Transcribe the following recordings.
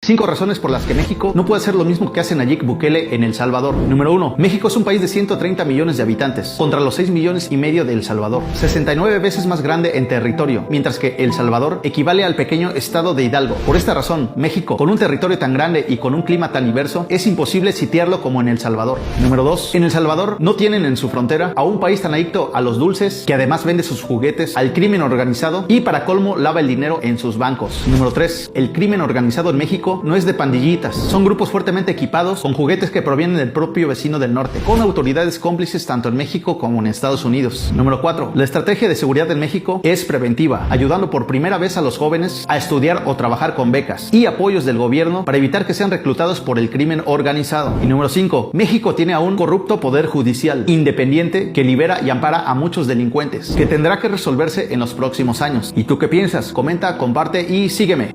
5 razones por las que México no puede hacer lo mismo que hace Nayib Bukele en El Salvador. Número 1. México es un país de 130 millones de habitantes, contra los 6 millones y medio de El Salvador. 69 veces más grande en territorio, mientras que El Salvador equivale al pequeño estado de Hidalgo. Por esta razón, México, con un territorio tan grande y con un clima tan diverso, es imposible sitiarlo como en El Salvador. Número 2. En El Salvador no tienen en su frontera a un país tan adicto a los dulces, que además vende sus juguetes al crimen organizado y para colmo lava el dinero en sus bancos. Número 3. El crimen organizado en México no es de pandillitas, son grupos fuertemente equipados con juguetes que provienen del propio vecino del norte, con autoridades cómplices tanto en México como en Estados Unidos. Número 4. La estrategia de seguridad en México es preventiva, ayudando por primera vez a los jóvenes a estudiar o trabajar con becas y apoyos del gobierno para evitar que sean reclutados por el crimen organizado. Y número 5. México tiene a un corrupto poder judicial independiente que libera y ampara a muchos delincuentes, que tendrá que resolverse en los próximos años. ¿Y tú qué piensas? Comenta, comparte y sígueme.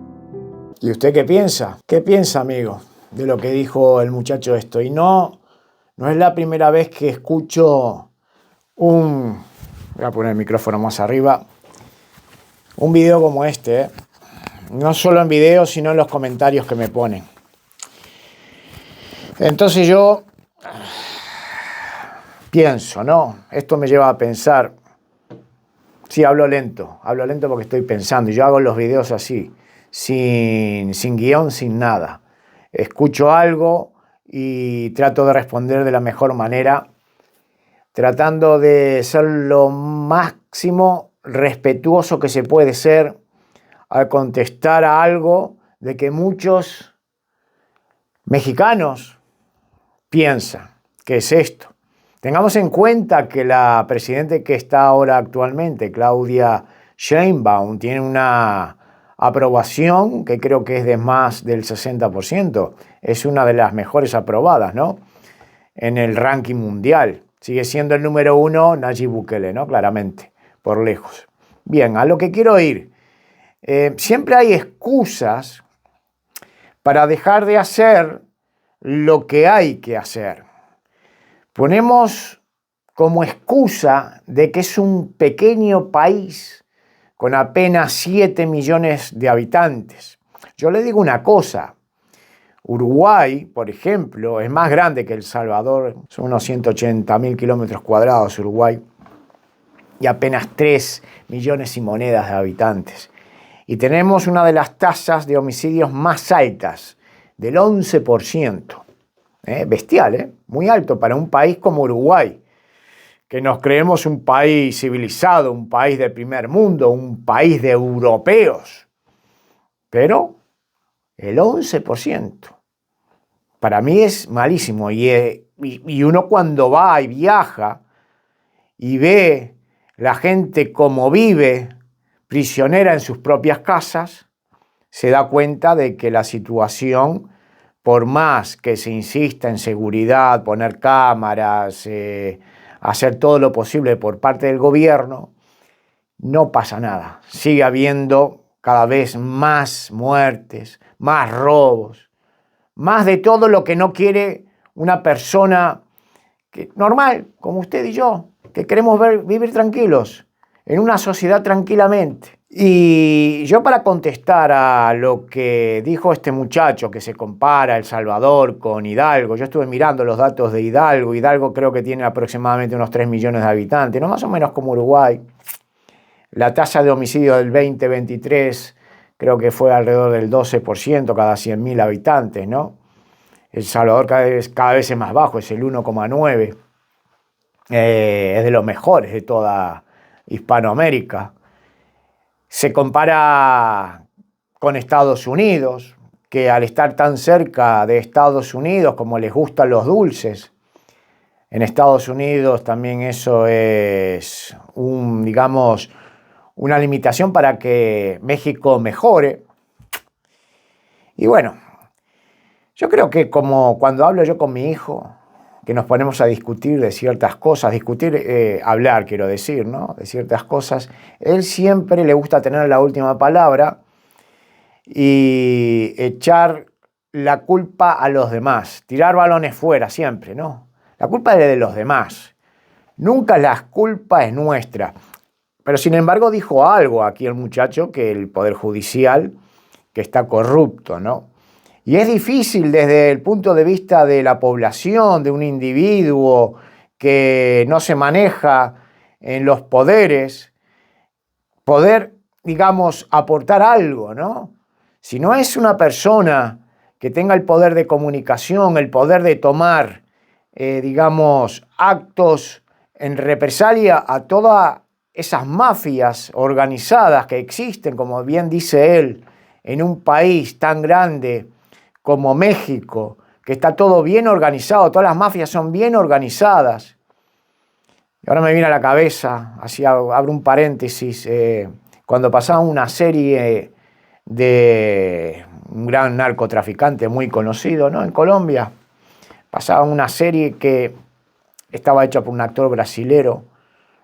¿Y usted qué piensa? ¿Qué piensa, amigo, de lo que dijo el muchacho esto? Y no es la primera vez que escucho voy a poner el micrófono más arriba, un video como este, no solo en video, sino en los comentarios que me ponen. Entonces yo pienso, ¿no? Esto me lleva a pensar. Sí, hablo lento porque estoy pensando. Y yo hago los videos así, sin guión, sin nada. Escucho algo y trato de responder de la mejor manera, tratando de ser lo máximo respetuoso que se puede ser al contestar a algo de que muchos mexicanos piensan que es esto. Tengamos en cuenta que la presidenta que está ahora actualmente, Claudia Sheinbaum, tiene una aprobación que creo que es de más del 60%. Es una de las mejores aprobadas, ¿no? En el ranking mundial. Sigue siendo el número 1 Nayib Bukele, ¿no? Claramente, por lejos. Bien, a lo que quiero ir. Siempre hay excusas para dejar de hacer lo que hay que hacer. Ponemos como excusa de que es un pequeño país con apenas 7 millones de habitantes. Yo le digo una cosa, Uruguay, por ejemplo, es más grande que El Salvador, son unos 180.000 kilómetros cuadrados Uruguay, y apenas 3 millones y monedas de habitantes. Y tenemos una de las tasas de homicidios más altas, del 11%. Bestial, muy alto para un país como Uruguay, que nos creemos un país civilizado, un país de primer mundo, un país de europeos. Pero el 11%, para mí es malísimo. Y uno cuando va y viaja y ve la gente como vive, prisionera en sus propias casas, se da cuenta de que la situación, por más que se insista en seguridad, poner cámaras, hacer todo lo posible por parte del gobierno, no pasa nada. Sigue habiendo cada vez más muertes, más robos, más de todo lo que no quiere una persona normal, como usted y yo, que queremos vivir tranquilos, en una sociedad tranquilamente. Y yo, para contestar a lo que dijo este muchacho, que se compara El Salvador con Hidalgo, yo estuve mirando los datos de Hidalgo. Hidalgo creo que tiene aproximadamente unos 3 millones de habitantes, ¿no? Más o menos como Uruguay. La tasa de homicidio del 2023 creo que fue alrededor del 12% cada 100.000 habitantes, ¿no? El Salvador cada vez es más bajo, es el 1,9%. Es de los mejores de toda Hispanoamérica. Se compara con Estados Unidos, que al estar tan cerca de Estados Unidos, como les gustan los dulces, en Estados Unidos también eso es una limitación para que México mejore. Y bueno, yo creo que como cuando hablo yo con mi hijo, que nos ponemos a discutir de ciertas cosas, hablar quiero decir, ¿no? De ciertas cosas, él siempre le gusta tener la última palabra y echar la culpa a los demás, tirar balones fuera siempre, ¿no? La culpa es de los demás, nunca la culpa es nuestra. Pero sin embargo dijo algo aquí el muchacho, que el Poder Judicial, que está corrupto, ¿no? Y es difícil desde el punto de vista de la población, de un individuo que no se maneja en los poderes, poder, digamos, aportar algo, ¿no? Si no es una persona que tenga el poder de comunicación, el poder de tomar, digamos, actos en represalia a todas esas mafias organizadas que existen, como bien dice él, en un país tan grande como México, que está todo bien organizado, todas las mafias son bien organizadas. Y ahora me viene a la cabeza, así abro un paréntesis, cuando pasaba una serie de un gran narcotraficante muy conocido, ¿no?, en Colombia, pasaba una serie que estaba hecha por un actor brasilero,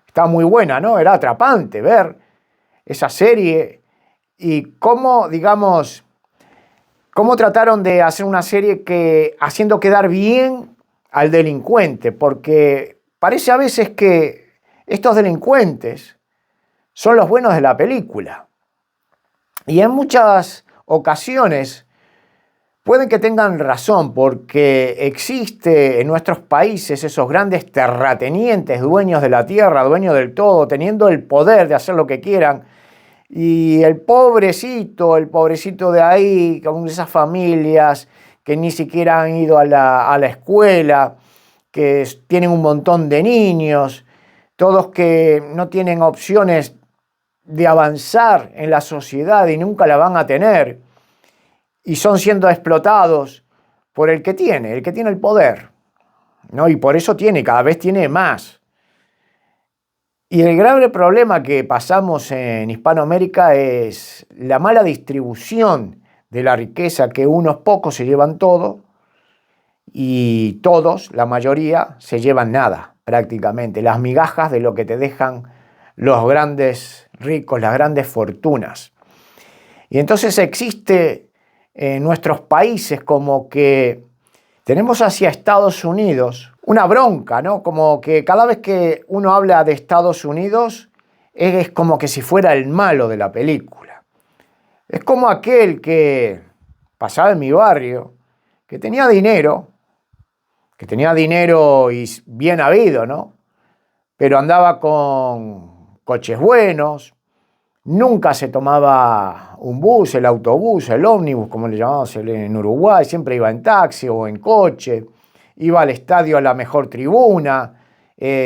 estaba muy buena, ¿no? Era atrapante ver esa serie y cómo, digamos, cómo trataron de hacer una serie que haciendo quedar bien al delincuente, porque parece a veces que estos delincuentes son los buenos de la película. Y en muchas ocasiones pueden que tengan razón, porque existe en nuestros países esos grandes terratenientes, dueños de la tierra, dueños del todo, teniendo el poder de hacer lo que quieran. Y el pobrecito de ahí, con esas familias que ni siquiera han ido a la escuela, que tienen un montón de niños, todos que no tienen opciones de avanzar en la sociedad y nunca la van a tener, y son siendo explotados por el que tiene el poder, ¿no? Y por eso cada vez tiene más. Y el grave problema que pasamos en Hispanoamérica es la mala distribución de la riqueza, que unos pocos se llevan todo y todos, la mayoría, se llevan nada prácticamente, las migajas de lo que te dejan los grandes ricos, las grandes fortunas. Y entonces existe en nuestros países como que tenemos hacia Estados Unidos una bronca, ¿no? Como que cada vez que uno habla de Estados Unidos es como que si fuera el malo de la película. Es como aquel que pasaba en mi barrio, que tenía dinero y bien habido, ¿no? Pero andaba con coches buenos, nunca se tomaba un bus, el autobús, el ómnibus, como le llamamos en Uruguay, siempre iba en taxi o en coche, iba al estadio a la mejor tribuna,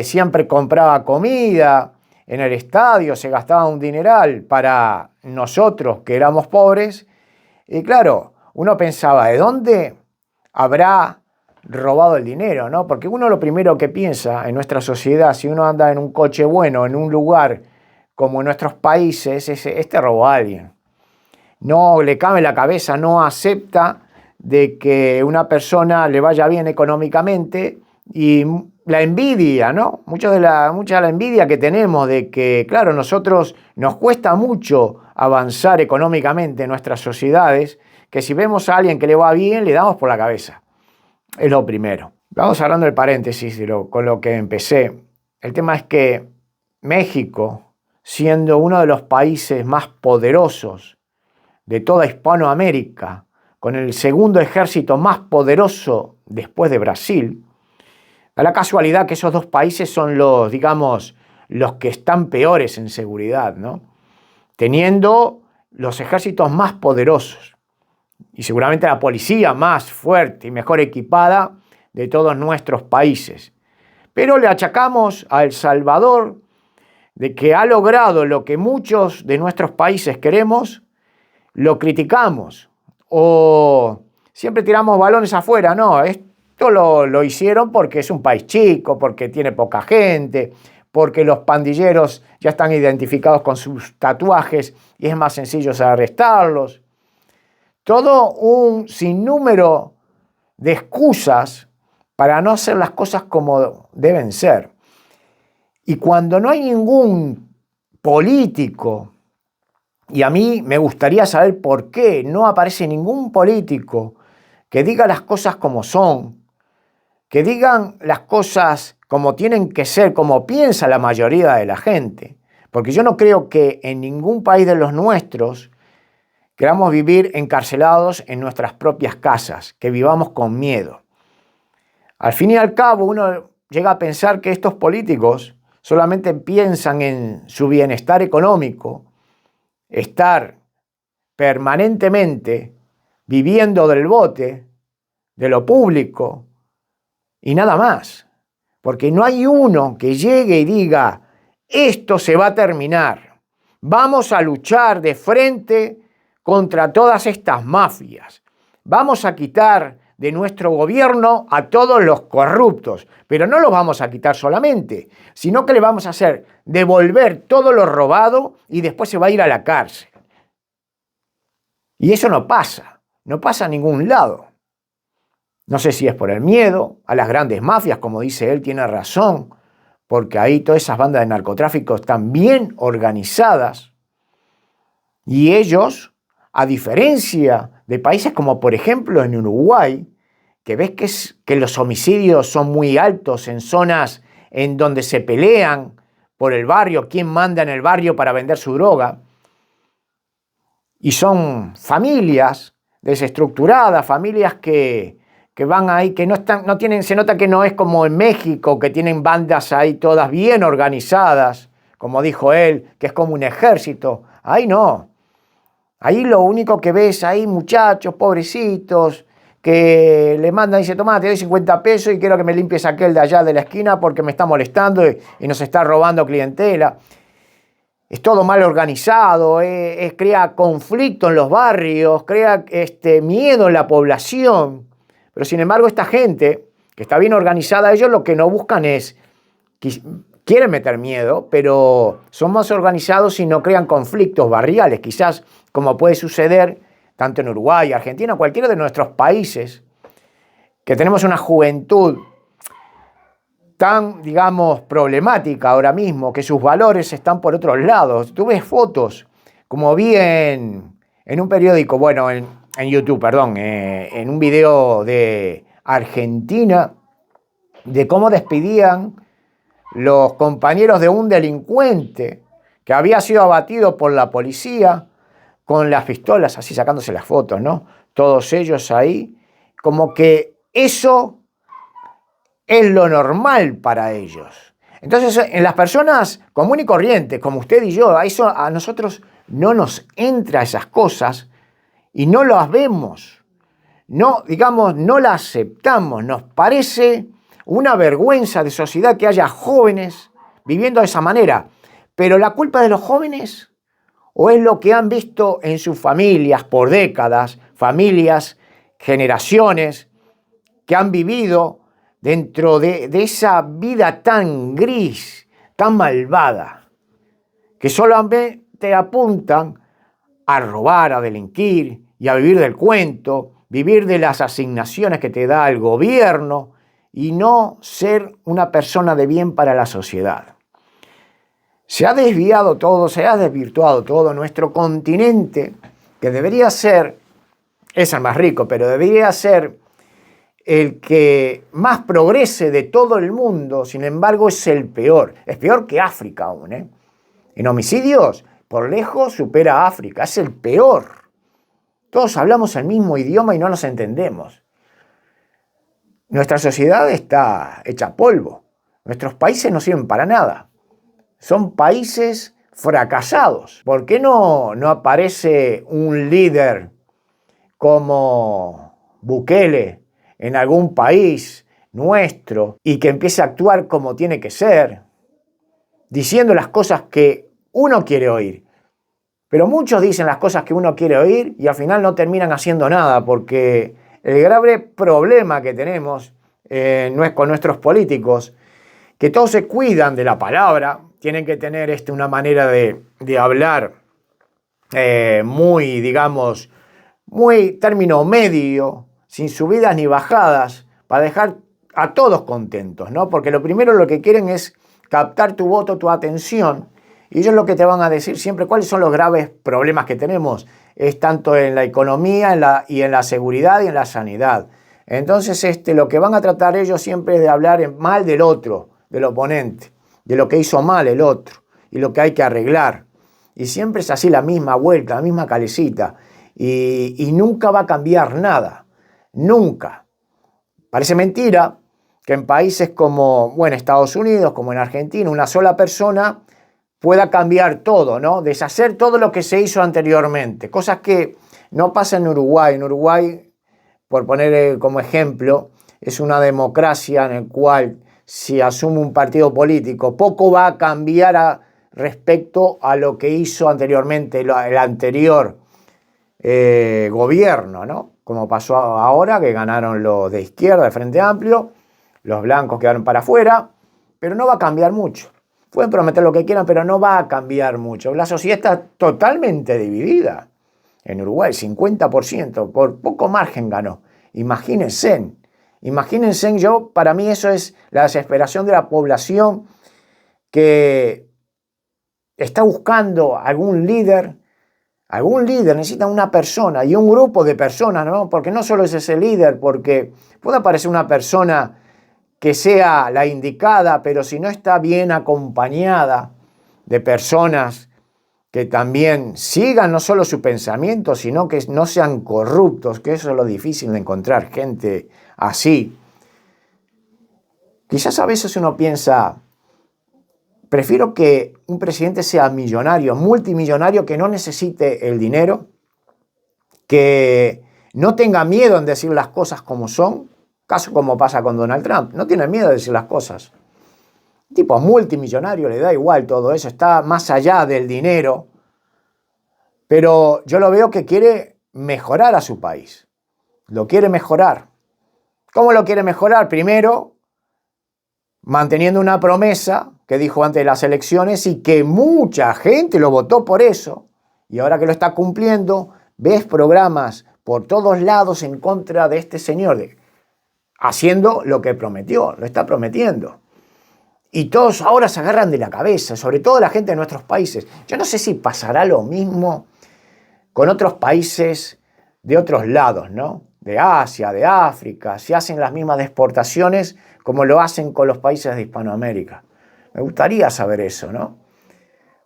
siempre compraba comida en el estadio, se gastaba un dineral para nosotros que éramos pobres. Y claro, uno pensaba, ¿de dónde habrá robado el dinero, ¿no? Porque uno lo primero que piensa en nuestra sociedad, si uno anda en un coche bueno, en un lugar como en nuestros países, este robó a alguien. No le cabe en la cabeza, no acepta de que una persona le vaya bien económicamente, y la envidia, ¿no? Mucha de la envidia que tenemos de que, claro, nosotros nos cuesta mucho avanzar económicamente en nuestras sociedades, que si vemos a alguien que le va bien, le damos por la cabeza. Es lo primero. Vamos hablando del paréntesis con lo que empecé. El tema es que México, siendo uno de los países más poderosos de toda Hispanoamérica, con el segundo ejército más poderoso después de Brasil, da la casualidad que esos dos países son los que están peores en seguridad, ¿no? Teniendo los ejércitos más poderosos y seguramente la policía más fuerte y mejor equipada de todos nuestros países. Pero le achacamos a El Salvador de que ha logrado lo que muchos de nuestros países queremos, lo criticamos o siempre tiramos balones afuera. No, esto lo hicieron porque es un país chico, porque tiene poca gente, porque los pandilleros ya están identificados con sus tatuajes y es más sencillo arrestarlos. Todo un sinnúmero de excusas para no hacer las cosas como deben ser. Y cuando no hay ningún político, y a mí me gustaría saber por qué no aparece ningún político que diga las cosas como son, que digan las cosas como tienen que ser, como piensa la mayoría de la gente. Porque yo no creo que en ningún país de los nuestros queramos vivir encarcelados en nuestras propias casas, que vivamos con miedo. Al fin y al cabo, uno llega a pensar que estos políticos solamente piensan en su bienestar económico, estar permanentemente viviendo del bote, de lo público y nada más. Porque no hay uno que llegue y diga, esto se va a terminar, vamos a luchar de frente contra todas estas mafias, vamos a quitar de nuestro gobierno a todos los corruptos, pero no los vamos a quitar solamente, sino que le vamos a hacer devolver todo lo robado y después se va a ir a la cárcel. Y eso no pasa a ningún lado. No sé si es por el miedo a las grandes mafias, como dice él, tiene razón, porque ahí todas esas bandas de narcotráfico están bien organizadas y ellos, a diferencia de países como por ejemplo en Uruguay, que ves que los homicidios son muy altos en zonas en donde se pelean por el barrio, quién manda en el barrio para vender su droga, y son familias desestructuradas, familias que van ahí, que no tienen, se nota que no es como en México, que tienen bandas ahí todas bien organizadas, como dijo él, que es como un ejército. Ahí no. Ahí lo único que ves ahí, muchachos pobrecitos, que le mandan y dice, toma, te doy 50 pesos y quiero que me limpies aquel de allá de la esquina porque me está molestando y nos está robando clientela. Es todo mal organizado, crea conflicto en los barrios, crea miedo en la población. Pero sin embargo esta gente que está bien organizada, ellos lo que no buscan es, quieren meter miedo, pero son más organizados y no crean conflictos barriales, quizás como puede suceder tanto en Uruguay, Argentina, cualquiera de nuestros países, que tenemos una juventud tan, digamos, problemática ahora mismo, que sus valores están por otros lados. Tú ves fotos, como vi en un periódico, bueno, en YouTube, perdón, en un video de Argentina, de cómo despedían los compañeros de un delincuente que había sido abatido por la policía con las pistolas, así sacándose las fotos, ¿no? Todos ellos ahí, como que eso es lo normal para ellos. Entonces, en las personas comunes y corrientes, como usted y yo, a nosotros no nos entra esas cosas y no las vemos. No, digamos, no las aceptamos. Nos parece una vergüenza de sociedad que haya jóvenes viviendo de esa manera. Pero la culpa de los jóvenes, o es lo que han visto en sus familias por décadas, familias, generaciones, que han vivido dentro de esa vida tan gris, tan malvada, que solamente apuntan a robar, a delinquir y a vivir del cuento, vivir de las asignaciones que te da el gobierno y no ser una persona de bien para la sociedad. Se ha desviado todo, se ha desvirtuado todo. Nuestro continente, que debería ser, es el más rico, pero debería ser el que más progrese de todo el mundo, sin embargo es el peor. Es peor que África aún, ¿eh? En homicidios, por lejos supera a África, es el peor. Todos hablamos el mismo idioma y no nos entendemos. Nuestra sociedad está hecha polvo. Nuestros países no sirven para nada. Son países fracasados. ¿Por qué no aparece un líder como Bukele en algún país nuestro y que empiece a actuar como tiene que ser, diciendo las cosas que uno quiere oír? Pero muchos dicen las cosas que uno quiere oír y al final no terminan haciendo nada, porque el grave problema que tenemos no es con nuestros políticos, que todos se cuidan de la palabra, tienen que tener una manera de hablar muy, digamos, muy término medio, sin subidas ni bajadas, para dejar a todos contentos, ¿no? Porque lo primero lo que quieren es captar tu voto, tu atención, y ellos lo que te van a decir siempre cuáles son los graves problemas que tenemos, es tanto en la economía y en la seguridad y en la sanidad. Entonces lo que van a tratar ellos siempre es de hablar mal del otro, del oponente, de lo que hizo mal el otro y lo que hay que arreglar. Y siempre es así la misma vuelta, la misma calecita. y nunca va a cambiar nada, nunca. Parece mentira que en países como, bueno, Estados Unidos, como en Argentina, una sola persona pueda cambiar todo, ¿no? Deshacer todo lo que se hizo anteriormente, cosas que no pasan en Uruguay. En Uruguay, por poner como ejemplo, es una democracia en la cual si asume un partido político, poco va a cambiar respecto a lo que hizo anteriormente el anterior gobierno, ¿no? Como pasó ahora, que ganaron los de izquierda, el Frente Amplio, los blancos quedaron para afuera, pero no va a cambiar mucho. Pueden prometer lo que quieran, pero no va a cambiar mucho. La sociedad está totalmente dividida. En Uruguay, 50%, por poco margen ganó. Imagínense, para mí eso es la desesperación de la población que está buscando algún líder, necesita una persona y un grupo de personas, ¿no? Porque no solo es ese líder, porque puede aparecer una persona que sea la indicada, pero si no está bien acompañada de personas que también sigan no solo su pensamiento, sino que no sean corruptos, que eso es lo difícil de encontrar gente así. Quizás a veces uno piensa, prefiero que un presidente sea millonario, multimillonario, que no necesite el dinero, que no tenga miedo en decir las cosas como son, caso como pasa con Donald Trump, no tiene miedo de decir las cosas. Tipo multimillonario, le da igual todo eso, está más allá del dinero, pero yo lo veo que quiere mejorar a su país, lo quiere mejorar. ¿Cómo lo quiere mejorar? Primero, manteniendo una promesa que dijo antes de las elecciones y que mucha gente lo votó por eso, y ahora que lo está cumpliendo, ves programas por todos lados en contra de este señor, haciendo lo que prometió, lo está prometiendo. Y todos ahora se agarran de la cabeza, sobre todo la gente de nuestros países. Yo no sé si pasará lo mismo con otros países de otros lados, ¿no? De Asia, de África, si hacen las mismas exportaciones como lo hacen con los países de Hispanoamérica. Me gustaría saber eso, ¿no?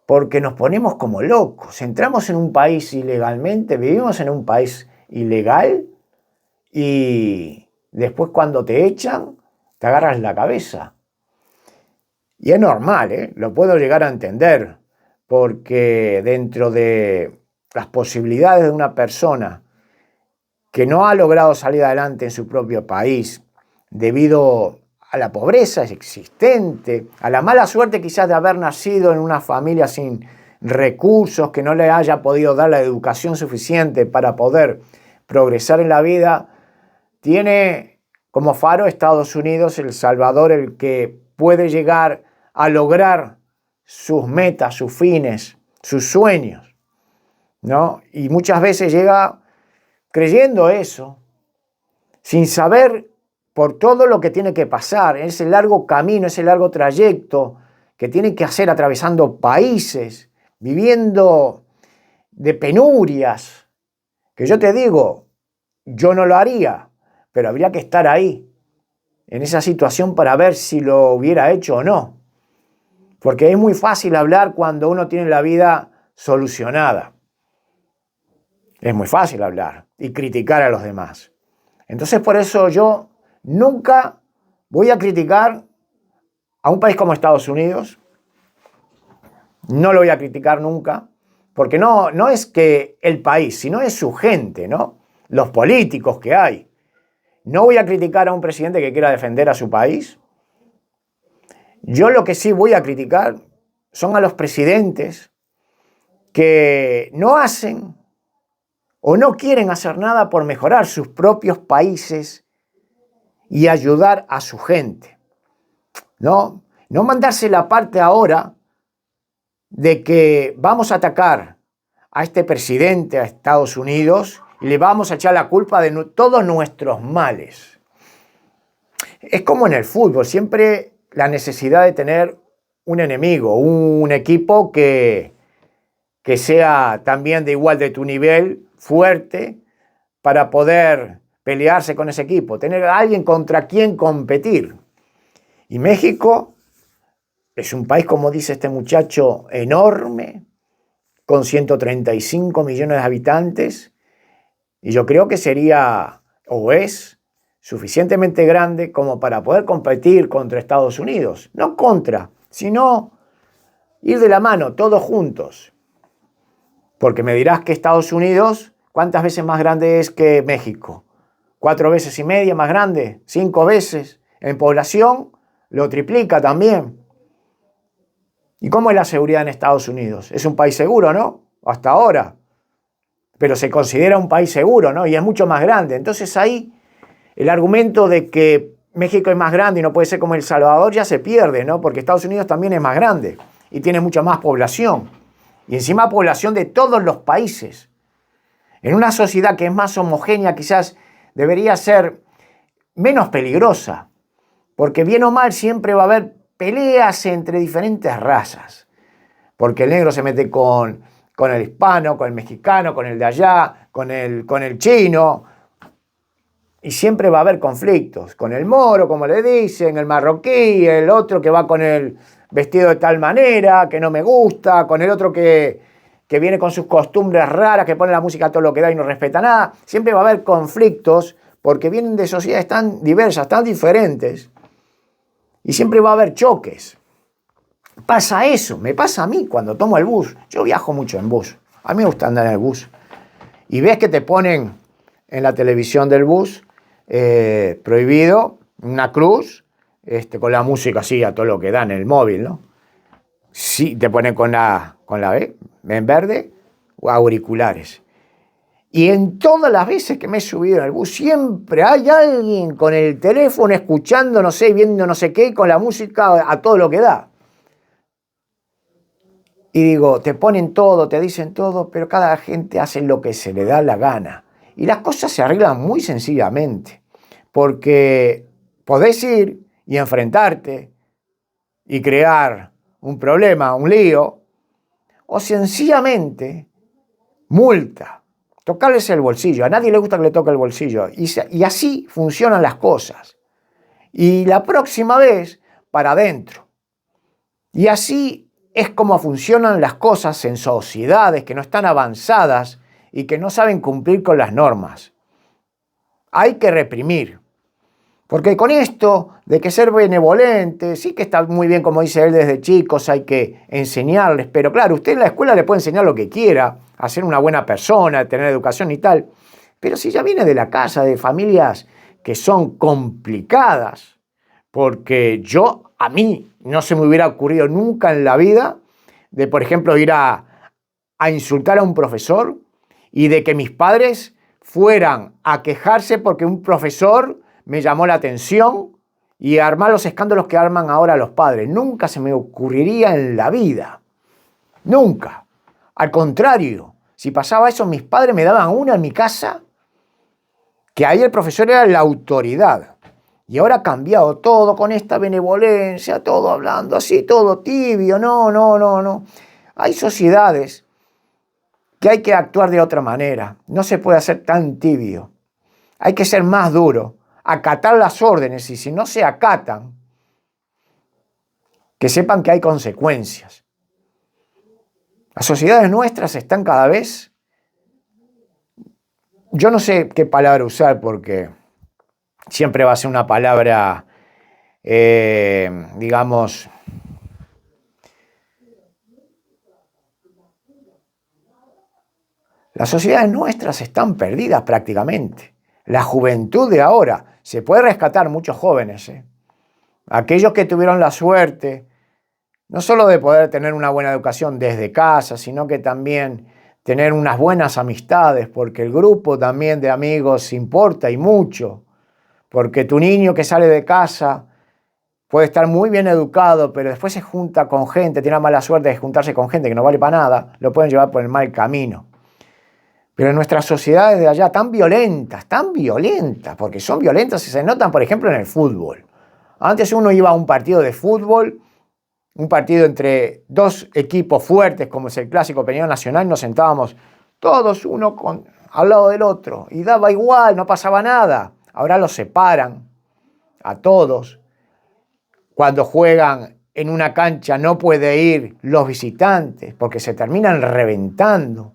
Porque nos ponemos como locos. Entramos en un país ilegalmente, vivimos en un país ilegal y después cuando te echan, te agarras la cabeza. Y es normal, ¿eh? Lo puedo llegar a entender, porque dentro de las posibilidades de una persona que no ha logrado salir adelante en su propio país debido a la pobreza existente, a la mala suerte quizás de haber nacido en una familia sin recursos, que no le haya podido dar la educación suficiente para poder progresar en la vida, tiene como faro Estados Unidos, El Salvador, el que puede llegar a lograr sus metas, sus fines, sus sueños, ¿no? Y muchas veces llega creyendo eso, sin saber por todo lo que tiene que pasar, ese largo camino, ese largo trayecto que tiene que hacer atravesando países, viviendo de penurias, que yo te digo, yo no lo haría, pero habría que estar ahí, en esa situación para ver si lo hubiera hecho o no. Porque es muy fácil hablar cuando uno tiene la vida solucionada. Es muy fácil hablar y criticar a los demás. Entonces por eso yo nunca voy a criticar a un país como Estados Unidos. No lo voy a criticar nunca, porque no es que el país, sino es su gente, ¿no? Los políticos que hay. No voy a criticar a un presidente que quiera defender a su país. Yo lo que sí voy a criticar son a los presidentes que no hacen o no quieren hacer nada por mejorar sus propios países y ayudar a su gente. No mandarse la parte ahora de que vamos a atacar a este presidente, a Estados Unidos, y le vamos a echar la culpa de todos nuestros males. Es como en el fútbol, siempre la necesidad de tener un enemigo, un equipo que sea también de igual de tu nivel, fuerte, para poder pelearse con ese equipo, tener a alguien contra quien competir. Y México es un país, como dice este muchacho, enorme, con 135 millones de habitantes, Y yo creo que sería, o es, suficientemente grande como para poder competir contra Estados Unidos. No contra, sino ir de la mano, todos juntos. Porque me dirás que Estados Unidos, ¿cuántas veces más grande es que México? 4 veces y media más grande, 5 veces. En población lo triplica también. ¿Y cómo es la seguridad en Estados Unidos? Es un país seguro, ¿no? Hasta ahora. Pero se considera un país seguro, ¿no? Y es mucho más grande. Entonces ahí el argumento de que México es más grande y no puede ser como El Salvador ya se pierde, ¿no? Porque Estados Unidos también es más grande y tiene mucha más población. Y encima población de todos los países. En una sociedad que es más homogénea quizás debería ser menos peligrosa. Porque bien o mal siempre va a haber peleas entre diferentes razas. Porque el negro se mete con el hispano, con el mexicano, con el de allá, con el chino. Y siempre va a haber conflictos. Con el moro, como le dicen, el marroquí, el otro que va con el vestido de tal manera, que no me gusta, con el otro que viene con sus costumbres raras, que pone la música a todo lo que da y no respeta nada. Siempre va a haber conflictos porque vienen de sociedades tan diversas, tan diferentes. Y siempre va a haber choques. Pasa eso, me pasa a mí cuando tomo el bus. Yo viajo mucho en bus. A mí me gusta andar en el bus. Y ves que te ponen en la televisión del bus prohibido, una cruz, con la música así a todo lo que da en el móvil, ¿no? Sí, te ponen con la en verde, o auriculares. Y en todas las veces que me he subido en el bus, siempre hay alguien con el teléfono escuchando, no sé, viendo no sé qué, con la música a todo lo que da. Y digo, te ponen todo, te dicen todo, pero cada gente hace lo que se le da la gana. Y las cosas se arreglan muy sencillamente, porque podés ir y enfrentarte y crear un problema, un lío, o sencillamente multa. Tocarles el bolsillo. A nadie le gusta que le toque el bolsillo. Y así funcionan las cosas. Y la próxima vez, para adentro. Y así es como funcionan las cosas en sociedades que no están avanzadas y que no saben cumplir con las normas. Hay que reprimir. Porque con esto de que ser benevolente, sí que está muy bien, como dice él, desde chicos hay que enseñarles, pero claro, usted en la escuela le puede enseñar lo que quiera, a ser una buena persona, tener educación y tal, pero si ya viene de la casa, de familias que son complicadas, porque a mí no se me hubiera ocurrido nunca en la vida de, por ejemplo, ir a insultar a un profesor y de que mis padres fueran a quejarse porque un profesor me llamó la atención y armar los escándalos que arman ahora los padres. Nunca se me ocurriría en la vida. Nunca. Al contrario, si pasaba eso, mis padres me daban una en mi casa, que ahí el profesor era la autoridad. Y ahora ha cambiado todo con esta benevolencia, todo hablando así, todo tibio. No. Hay sociedades que hay que actuar de otra manera. No se puede hacer tan tibio. Hay que ser más duro. Acatar las órdenes, y si no se acatan, que sepan que hay consecuencias. Las sociedades nuestras están cada vez, yo no sé qué palabra usar porque siempre va a ser una palabra, digamos, las sociedades nuestras están perdidas prácticamente. La juventud de ahora, se puede rescatar muchos jóvenes, aquellos que tuvieron la suerte, no solo de poder tener una buena educación desde casa, sino que también tener unas buenas amistades, porque el grupo también de amigos importa y mucho, porque tu niño que sale de casa puede estar muy bien educado, pero después se junta con gente, tiene la mala suerte de juntarse con gente que no vale para nada, lo pueden llevar por el mal camino. Pero en nuestras sociedades de allá tan violentas, porque son violentas y se notan, por ejemplo, en el fútbol. Antes uno iba a un partido de fútbol, un partido entre dos equipos fuertes, como es el clásico Peñarol Nacional, nos sentábamos todos uno al lado del otro y daba igual, no pasaba nada. Ahora los separan a todos. Cuando juegan en una cancha no pueden ir los visitantes porque se terminan reventando.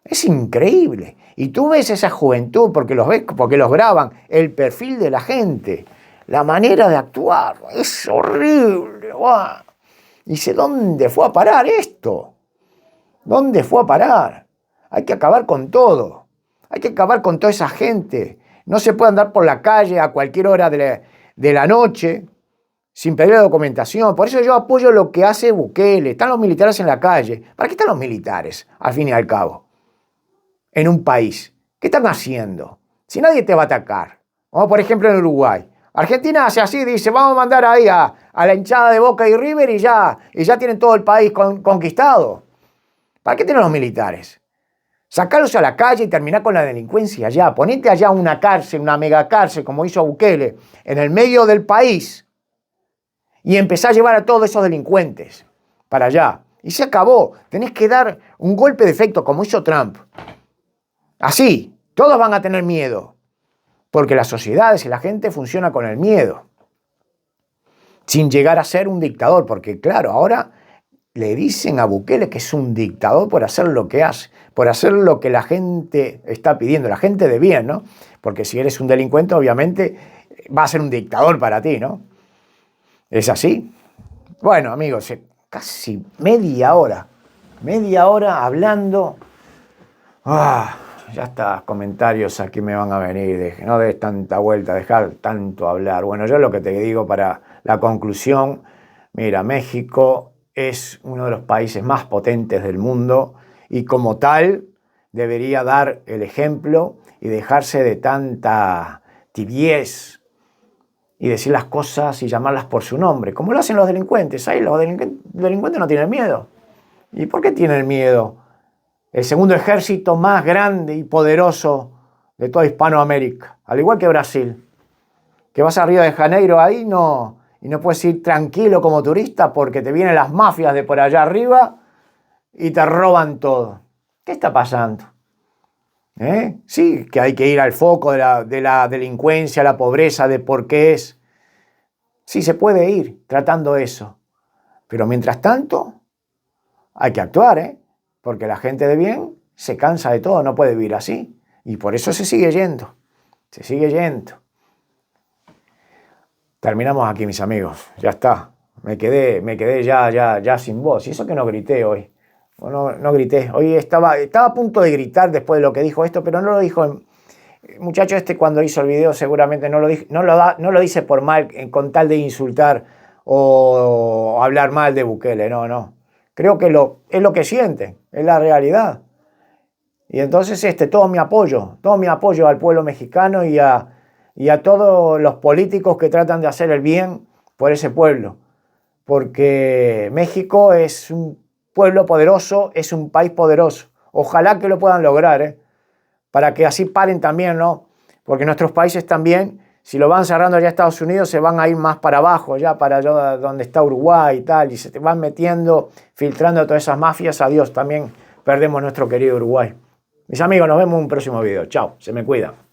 Es increíble. Y tú ves esa juventud, porque los ves, porque los graban, el perfil de la gente, la manera de actuar, es horrible. ¡Wow! Dice, ¿dónde fue a parar esto? ¿Dónde fue a parar? Hay que acabar con todo. Hay que acabar con toda esa gente. No se puede andar por la calle a cualquier hora de la noche sin pedir la documentación. Por eso yo apoyo lo que hace Bukele. Están los militares en la calle. ¿Para qué están los militares, al fin y al cabo? En un país. ¿Qué están haciendo? Si nadie te va a atacar. Como por ejemplo en Uruguay. Argentina hace así, dice, vamos a mandar ahí a la hinchada de Boca y River y ya tienen todo el país conquistado. ¿Para qué tienen los militares? Sacarlos a la calle y terminar con la delincuencia allá. Ponete allá una cárcel, una megacárcel, como hizo Bukele, en el medio del país y empezar a llevar a todos esos delincuentes para allá. Y se acabó. Tenés que dar un golpe de efecto como hizo Trump. Así, todos van a tener miedo. Porque las sociedades y la gente funciona con el miedo. Sin llegar a ser un dictador. Porque claro, ahora le dicen a Bukele que es un dictador por hacer lo que hace. Por hacer lo que la gente está pidiendo. La gente de bien, ¿no? Porque si eres un delincuente, obviamente, va a ser un dictador para ti, ¿no? ¿Es así? Bueno, amigos, casi media hora hablando. Ya está, comentarios aquí me van a venir. No des tanta vuelta, dejar tanto hablar. Bueno, yo lo que te digo para la conclusión, mira, México es uno de los países más potentes del mundo y como tal debería dar el ejemplo y dejarse de tanta tibiez y decir las cosas y llamarlas por su nombre, como lo hacen los delincuentes. Ahí los delincuentes no tienen miedo. ¿Y por qué tienen miedo? El segundo ejército más grande y poderoso de toda Hispanoamérica, al igual que Brasil. Que vas a Río de Janeiro ahí y no puedes ir tranquilo como turista porque te vienen las mafias de por allá arriba y te roban todo. ¿Qué está pasando? Sí, que hay que ir al foco de la delincuencia, la pobreza, de por qué es. Sí, se puede ir tratando eso. Pero mientras tanto, hay que actuar, porque la gente de bien se cansa de todo, no puede vivir así. Y por eso se sigue yendo. Se sigue yendo. Terminamos aquí, mis amigos. Ya está. Me quedé ya sin voz. Y eso que no grité hoy. No grité. Hoy estaba a punto de gritar después de lo que dijo esto, pero no lo dijo. El muchacho cuando hizo el video seguramente no lo dice por mal, con tal de insultar o hablar mal de Bukele. No. Creo que es lo que sienten, es la realidad. Y entonces todo mi apoyo al pueblo mexicano y a todos los políticos que tratan de hacer el bien por ese pueblo. Porque México es un pueblo poderoso, es un país poderoso. Ojalá que lo puedan lograr, para que así paren también, ¿no? Porque nuestros países también, si lo van cerrando allá a Estados Unidos, se van a ir más para abajo, ya para allá donde está Uruguay y tal, y se te van metiendo, filtrando todas esas mafias. Adiós, también perdemos nuestro querido Uruguay. Mis amigos, nos vemos en un próximo video. Chao, se me cuidan.